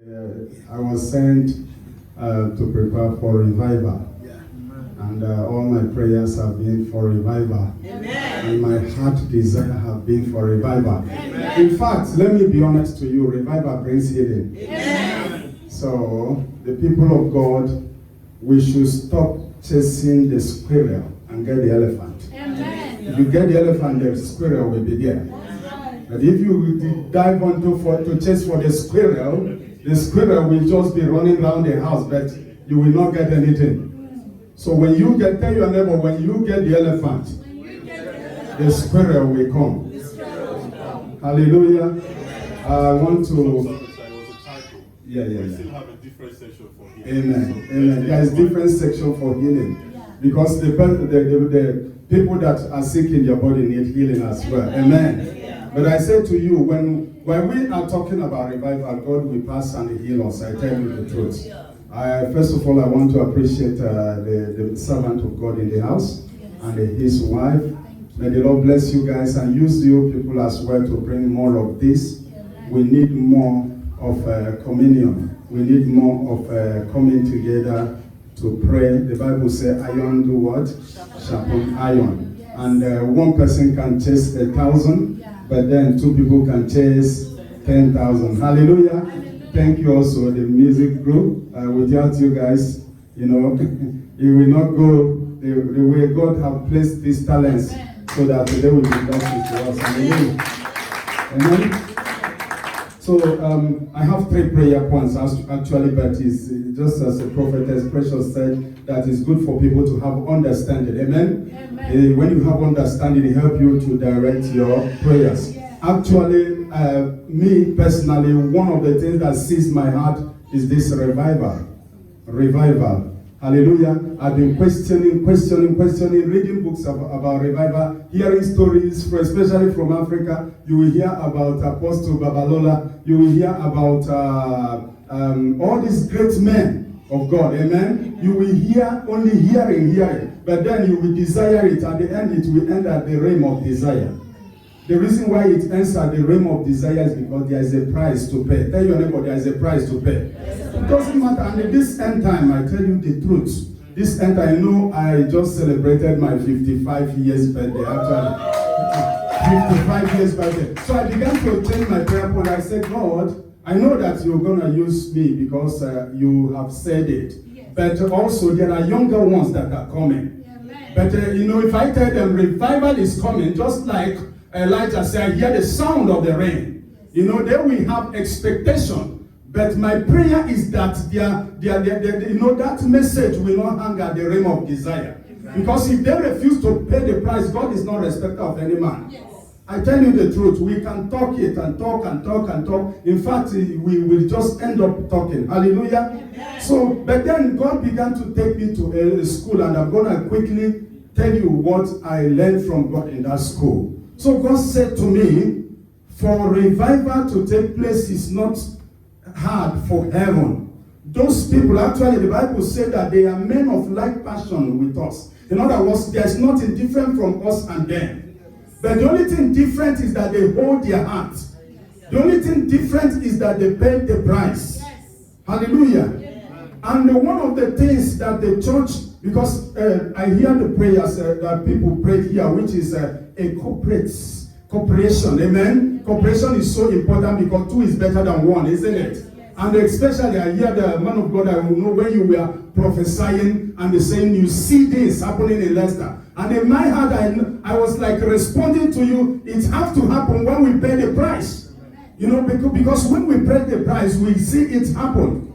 I was sent to prepare for revival. And all my prayers have been for revival. Amen. And my heart desire have been for revival. Amen. In fact, let me be honest to you, revival brings healing. Amen. So, the people of God, we should stop chasing the squirrel and get the elephant. Amen. If you get the elephant, the squirrel will be there. But if you dive to chase for the squirrel will just be running around the house, but you will not get anything. So when you tell your neighbor, when you get the elephant, the squirrel will come. Hallelujah. I want to. Yeah. We still have a different section for healing. Amen. Amen. There is different section for healing. Because the people that are sick in their body need healing as well. Amen. But I say to you, when we are talking about revival, God will pass and heal us. I tell you the truth. First of all, I want to appreciate the servant of God in the house and his wife. May the Lord bless you guys and use you people as well to bring more of this. We need more of communion. We need more of coming together to pray. The Bible says, iron do what? Sharpen iron. And one person can chase 1,000, but then two people can chase 10,000. Hallelujah. Thank you also, the music group. Without you guys, you know, it will not go the way God have placed these talents so that they will be blessed to us. Amen. So I have 3 prayer points actually, but it's just as the prophetess Precious said, that it's good for people to have understanding. Amen. When you have understanding, it helps you to direct your prayers. Actually, me personally, one of the things that seized my heart is this revival. Hallelujah. I've been questioning, reading books about revival, hearing stories, especially from Africa. You will hear about Apostle Babalola. You will hear about all these great men of God. Amen. You will hear only hearing, but then you will desire it. At the end, it will end at the realm of desire. The reason why it ends at the realm of desire is because there is a price to pay. Tell your neighbor there is a price to pay. It doesn't matter. And in this end time, I tell you the truth. This end time, I know I just celebrated my 55 years birthday. Actually, 55 years birthday. So I began to change my prayer point. I said, God, I know that you're going to use me because you have said it. Yes. But also there are younger ones that are coming. Amen. But if I tell them revival is coming, just like Elijah said, I hear the sound of the rain. They will have expectation. But my prayer is that that message will not hang at the realm of desire. Because if they refuse to pay the price, God is not respecter of any man. Yes. I tell you the truth, we can talk it and talk and talk and talk. In fact, we will just end up talking. Hallelujah. Amen. So, but then God began to take me to a school, and I'm going to quickly tell you what I learned from God in that school. So God said to me, for revival to take place is not hard for heaven. Those people, actually, the Bible said that they are men of like passion with us. In other words, there's nothing different from us and them. But the only thing different is that they hold their heart. The only thing different is that they paid the price. Hallelujah. And one of the things that the church, because I hear the prayers that people pray here, which is a cooperation. Amen. Cooperation is so important because 2 is better than 1, isn't it? And especially I hear the man of God, I will know when you were prophesying and they saying you see this happening in Leicester. And in my heart, I was like responding to you, it has to happen when we pay the price. Because when we pay the price, we see it happen.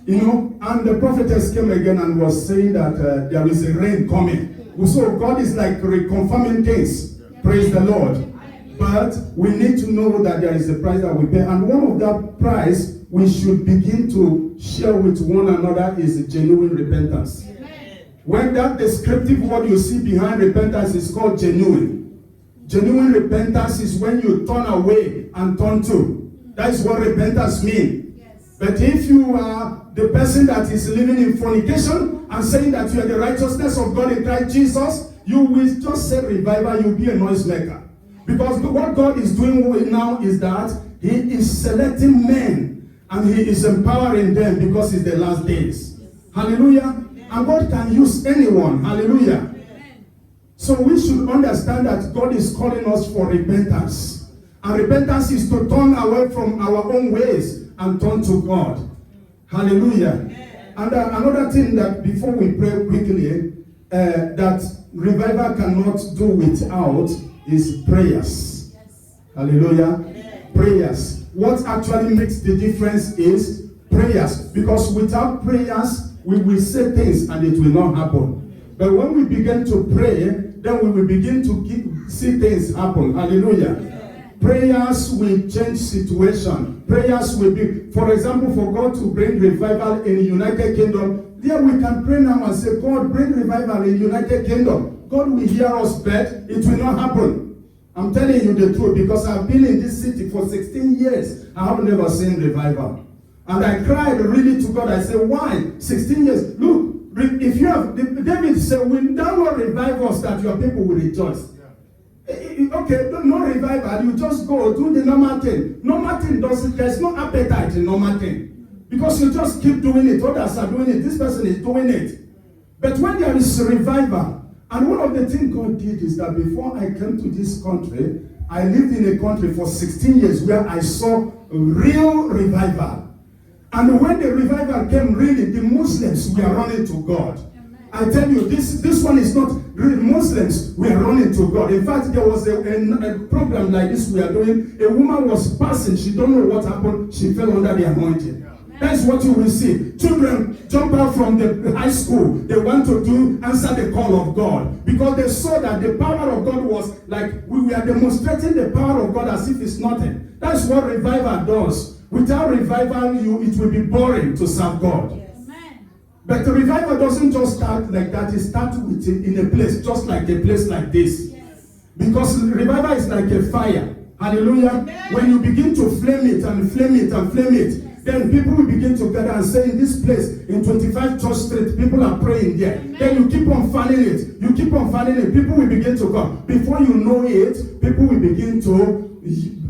And the prophetess came again and was saying that there is a rain coming. So God is like reconfirming things. Praise the Lord. But we need to know that there is a price that we pay. And one of that price we should begin to share with one another is genuine repentance. Amen. When that descriptive word you see behind repentance is called genuine. Genuine repentance is when you turn away and turn to. That is what repentance means. Yes. But if you are the person that is living in fornication and saying that you are the righteousness of God in Christ Jesus, you will just say revival, you'll be a noisemaker. Because what God is doing now is that He is selecting men And he is empowering them because it's the last days. Hallelujah. And God can use anyone. Hallelujah. So we should understand that God is calling us for repentance. And repentance is to turn away from our own ways and turn to God. Hallelujah. And another thing that before we pray quickly, that revival cannot do without is prayers. Hallelujah. Prayers. What actually makes the difference is prayers. Because without prayers, we will say things and it will not happen. But when we begin to pray, then we will begin to see things happen. Hallelujah. Prayers will change situation. Prayers will be, for example, for God to bring revival in the United Kingdom. There we can pray now and say, God, bring revival in the United Kingdom. God will hear us, but it will not happen. I'm telling you the truth because I've been in this city for 16 years. I have never seen revival. And I cried really to God. I said, why? 16 years. Look, if you have, David said, when thou will revive us, that your people will rejoice. Okay, no revival, you just go do the normal thing. Normal thing doesn't, there's no appetite in normal thing. Because you just keep doing it, others are doing it, this person is doing it. But when there is revival, and one of the things God did is that before I came to this country, I lived in a country for 16 years where I saw real revival. And when the revival came, really, the Muslims were running to God. I tell you, this one is not real. Muslims were running to God. In fact, there was a program like this we are doing. A woman was passing. She don't know what happened. She fell under the anointing. That's what you will see. Children jump out from the high school. They want to answer the call of God. Because they saw that the power of God was like, we were demonstrating the power of God as if it's nothing. That's what revival does. Without revival, it will be boring to serve God. But the revival doesn't just start like that. It starts in a place, just like a place like this. Yes. Because revival is like a fire. Hallelujah. Amen. When you begin to flame it and flame it and flame it, yes, then people will begin to gather and say, in this place, in 25 Church Street, people are praying there. Amen. Then you keep on fanning it. You keep on fanning it. People will begin to come. Before you know it, people will begin to,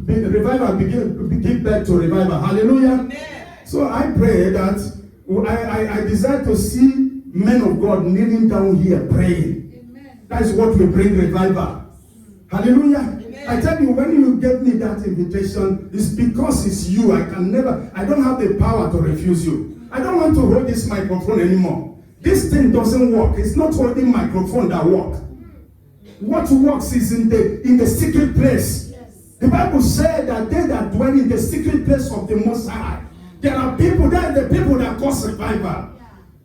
revival begin back to revival. Hallelujah. Amen. So I pray that I desire to see men of God kneeling down here praying. Amen. That is what will bring revival. Hallelujah. Amen. I tell you, when you gave me that invitation, it's because it's you. I don't have the power to refuse you. I don't want to hold this microphone anymore. This thing doesn't work. It's not holding microphone that works. What works is in the secret place. Yes. The Bible said that they that dwell in the secret place of the Most High, there are people, that the people that cause revival.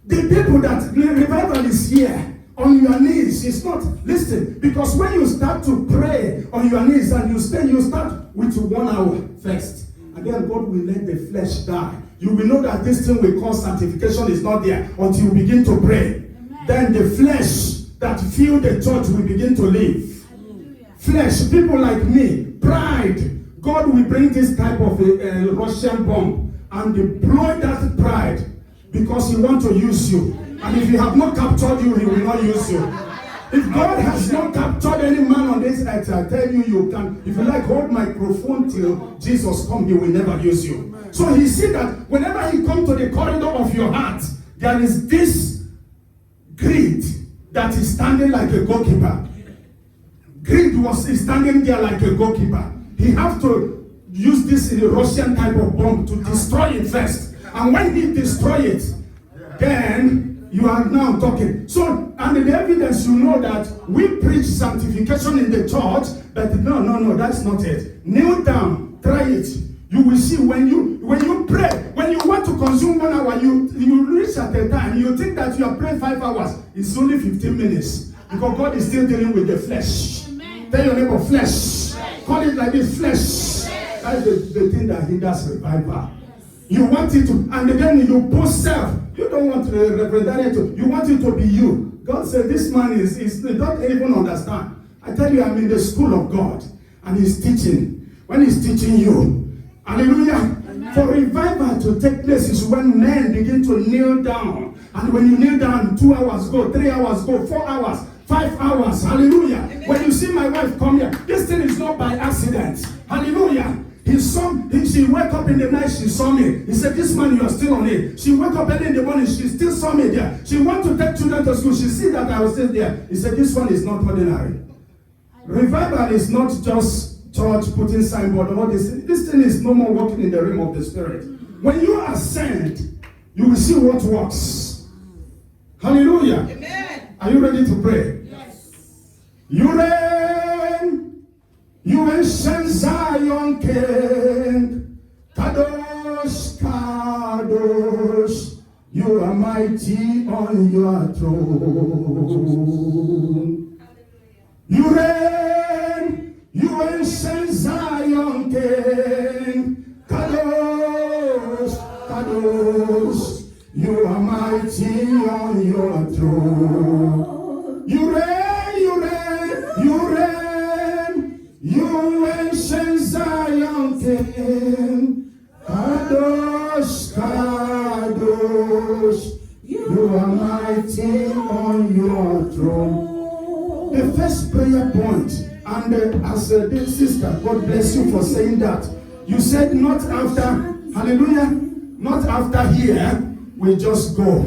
The people that revival is here on your knees. It's not, listen, because when you start to pray on your knees and you start with 1 hour first. And then God will let the flesh die. You will know that this thing we call sanctification is not there until you begin to pray. Amen. Then the flesh that fill the church will begin to live. Hallelujah. Flesh, people like me, pride. God will bring this type of a Russian bomb and deploy that pride because he wants to use you. And if he have not captured you, he will not use you. If God has not captured any man on this earth, I tell you, you can. If you like, hold microphone till Jesus comes, he will never use you. So he see that whenever he comes to the corridor of your heart, there is this greed that is standing like a goalkeeper. Greed is standing there like a goalkeeper. He have to use this Russian type of bomb to destroy it first. And when he destroy it, then you are now talking. So, and the evidence, you know that we preach sanctification in the church, but no, that's not it. Kneel down, try it. You will see when you pray, when you want to consume 1 hour, you reach at a time, you think that you are praying 5 hours. It's only 15 minutes. Because God is still dealing with the flesh. Amen. Tell your neighbor, flesh. Yes. Call it like this, flesh. Yes. That's the thing that hinders revival. Yes. You want it to, and then you post self. You don't want to represent it. You want it to be you. God said, this man is don't even understand. I tell you, I'm in the school of God, and he's teaching. When he's teaching you, hallelujah. Amen. For revival to take place is when men begin to kneel down. And when you kneel down, 2 hours go, 3 hours go, 4 hours, 5 hours. Hallelujah. Amen. When you see my wife come here, this thing is not by accident. Hallelujah. She wake up in the night, she saw me. He said, this man, you are still on it. She wake up early in the morning, she still saw me there. She want to take children to school. She see that I was still there. He said, this one is not ordinary. Revival is not just church putting signboard. Or this thing is no more working in the realm of the spirit. When you ascend, you will see what works. Hallelujah. Amen. Are you ready to pray? Yes. You reign, you ancient Zion King, Kadosh, Kadosh, you are mighty on your throne. You reign, you ancient Zion King, Kadosh, Kadosh, you are mighty on your throne. You reign, you reign, you reign, you ancient Zion King, Kadosh, Kadosh, you are mighty on your throne. The first prayer point, and as a dear sister, God bless you for saying that. You said not after, hallelujah, not after here, we just go.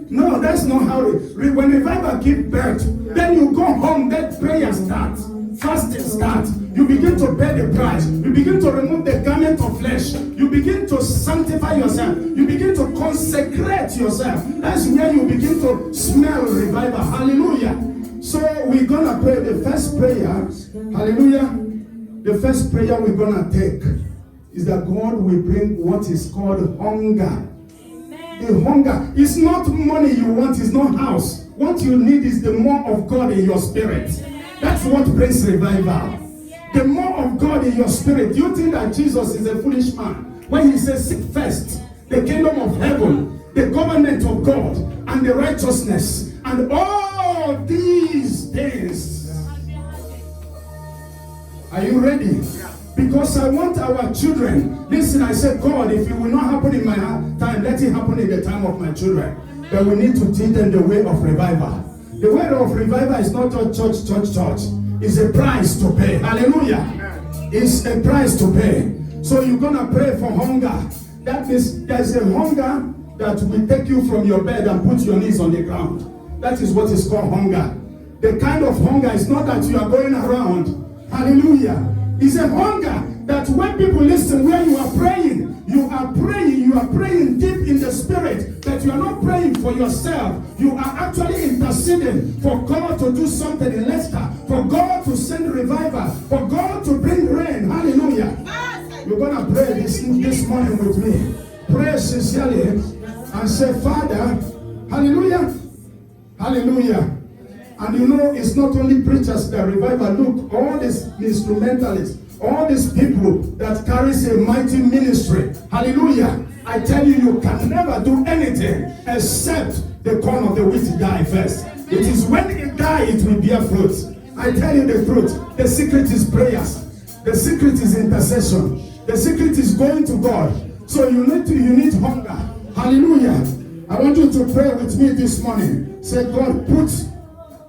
No, that's not how when revival give birth, then you go home, then prayer starts, fasting starts. You begin to pay the price. You begin to remove the garment of flesh. You begin to sanctify yourself. You begin to consecrate yourself. That's where you begin to smell revival. Hallelujah. So we're gonna pray the first prayer. Hallelujah. The first prayer we're gonna take is that God will bring what is called hunger. The hunger is not money you want, is not house. What you need is the more of God in your spirit. That's what brings revival. The more of God in your spirit. Do you think that Jesus is a foolish man when he says, seek first the kingdom of heaven, the government of God, and the righteousness, and all these things? Are you ready? Because I want our children. Listen, I said, God, if it will not happen in my time, let it happen in the time of my children. But we need to teach them the way of revival. The way of revival is not just church. It's a price to pay. Hallelujah. It's a price to pay. So you're going to pray for hunger. That means there's a hunger that will take you from your bed and put your knees on the ground. That is what is called hunger. The kind of hunger is not that you are going around. Hallelujah. It's a hunger that when people listen where you are praying deep in the spirit, that you are not praying for yourself. You are actually interceding for God to do something in Leicester, for God to send revival, for God to bring rain. Hallelujah. You're going to pray this morning with me. Pray sincerely and say, Father, hallelujah, hallelujah. And you know, it's not only preachers that revival. Look, all these instrumentalists, all these people that carries a mighty ministry, hallelujah. I tell you, you can never do anything except the corn of the wheat die first. It is when it dies, it will bear fruit. I tell you the truth. The secret is prayers. The secret is intercession. The secret is going to God. So you need hunger. Hallelujah. I want you to pray with me this morning. Say, God,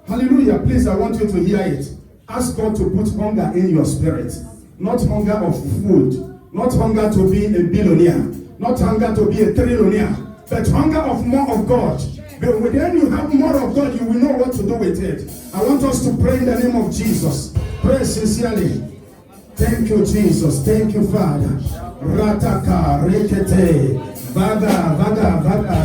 hallelujah, please, I want you to hear it. Ask God to put hunger in your spirit. Not hunger of food. Not hunger to be a billionaire. Not hunger to be a trillionaire. But hunger of more of God. But when you have more of God, you will know what to do with it. I want us to pray in the name of Jesus. Pray sincerely. Thank you, Jesus. Thank you, Father. Rataka, rekete, vaga,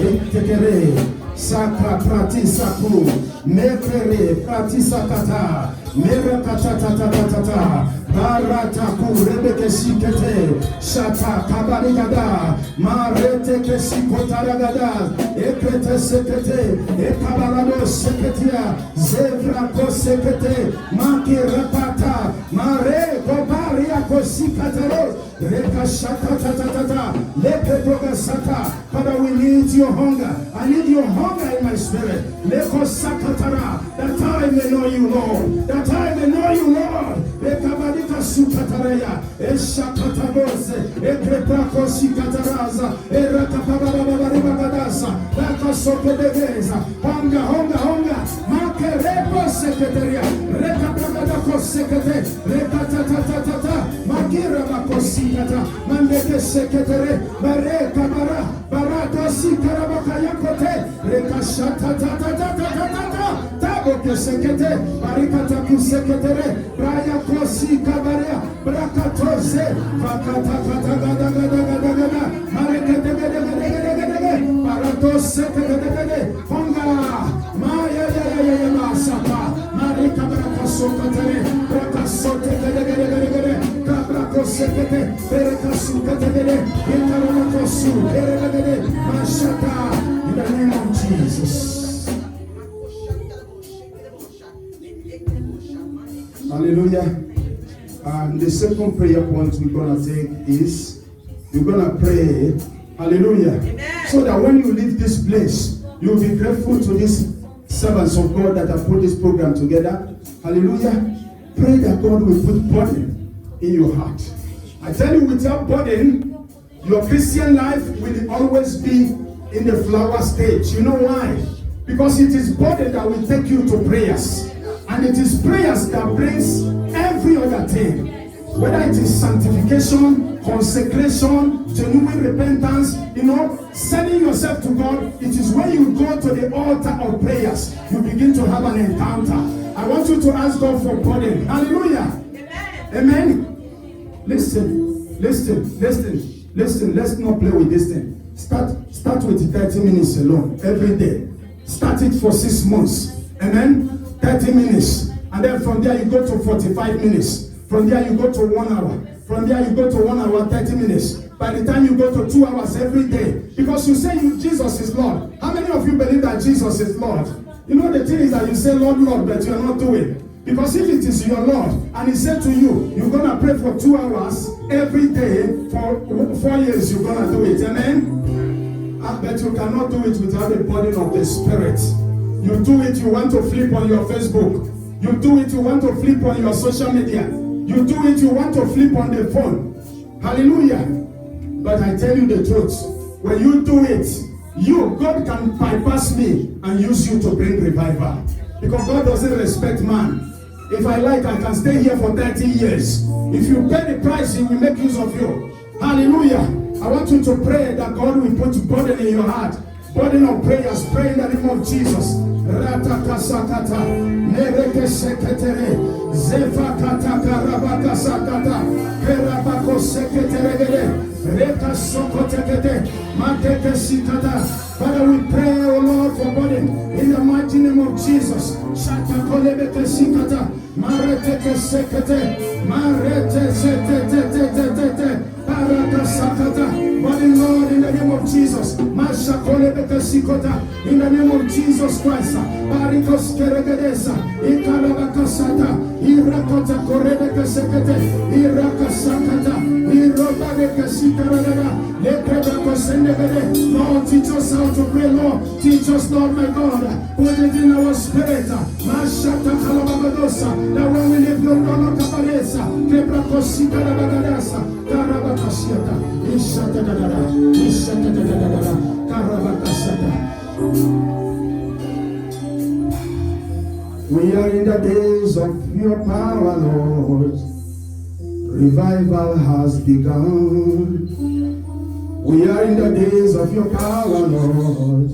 retekere. Saka prati saku, mekere prati sakata, mera kata, barata ku rebeke sikete, shata kabarigada, marete kesikotaragada, ekrete sekete, ekabalado seketia, zevra ko sekete, maki repata, mare kobaria ko sikatero, reka shata tata, leke proga sata. Father, we need your hunger. I need your hunger in my spirit. Leko sakatara, that I may know you, Lord. That I may know you, Lord. Ekabadika sukataraya, eshakatabose, ekreprako sikataraza, erakapabababaribagadasa, lakasopedegeza, hunger, makereko seketeria, reka bragada kosekete, reka tata, magira makosikata, mandeke seketere, bareka barato sikara bakayakote, reka shata tata, tabo kesekete, barikata kuseketere, braya kosika baria, brakatose, vakata gada, marekete barato sekete, honga, maya masapa, marika brakasokatere, brakasote gede, kabrakosekete, berekasukete, intaramakosu, gede, mashata, in the name of Jesus. Hallelujah. And the second prayer point we're going to take is, you're going to pray, hallelujah, amen, so that when you leave this place, you'll be grateful to these servants of God that have put this program together. Hallelujah. Pray that God will put burden in your heart. I tell you, without burden, your Christian life will always be in the flower stage. You know why? Because it is burden that will take you to prayers. And it is prayers that brings every other thing. Whether it is sanctification, consecration, genuine repentance, sending yourself to God. It is when you go to the altar of prayers, you begin to have an encounter. I want you to ask God for burden. Hallelujah. Amen. Amen. Listen. Let's not play with this thing. Start with 30 minutes alone every day. Start it for 6 months. Amen. 30 minutes. And then from there you go to 45 minutes. From there you go to 1 hour. From there you go to 1 hour, 30 minutes. By the time you go to 2 hours every day. Because you say Jesus is Lord. How many of you believe that Jesus is Lord? You know the thing is that you say Lord, but you are not doing. Because if it is your Lord, and he said to you, you're going to pray for 2 hours every day for 4 years, you're going to do it. Amen? I bet you cannot do it without the burden of the Spirit. You do it, you want to flip on your Facebook. You do it, you want to flip on your social media. You do it, you want to flip on the phone. Hallelujah. But I tell you the truth. When you do it, God can bypass me and use you to bring revival. Because God doesn't respect man. If I like, I can stay here for 30 years. If you pay the price, he will make use of you. Hallelujah. I want you to pray that God will put burden in your heart. Burden of prayers. Pray in the name of Jesus. Ratakasakata, Nereke Seketere, Zefakata Karabaka Sakata, Kerabako Seketere, Reka Sokotekete, Mateke Sikata. Father, we pray, O Lord, for burden in the mighty name of Jesus. Shatakolebeke Sikata, Mareteke Sekete, Marete Sekete, Paraka Sakata. Burden, Lord, in the name of Jesus. Mashakolebeke Sikota, in the name of Jesus Christ. Barikos Keregedesa, Ikarabakasata, Irakota Korebeke Sekete, Irakasakata, Irobadeke Sikarada, Lekrebako Sendebede. Lord, teach us how to pray, Lord. Teach us, Lord, my God. Put it in our spirit. Mashata Kalabadosa, that when we live your Rono Kaparesa, Kebrako Sikarabadasa, Karabakasiata, Ishata, Karabakasata. We are in the days of your power, Lord. Revival has begun. We are in the days of your power, Lord.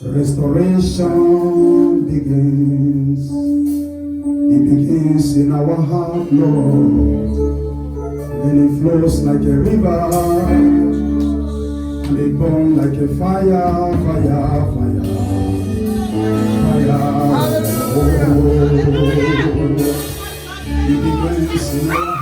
Restoration begins. It begins in our heart, Lord. Then it flows like a river. And it burns like a fire. It begins in our heart, and it flows like a river, and it burns like a fire.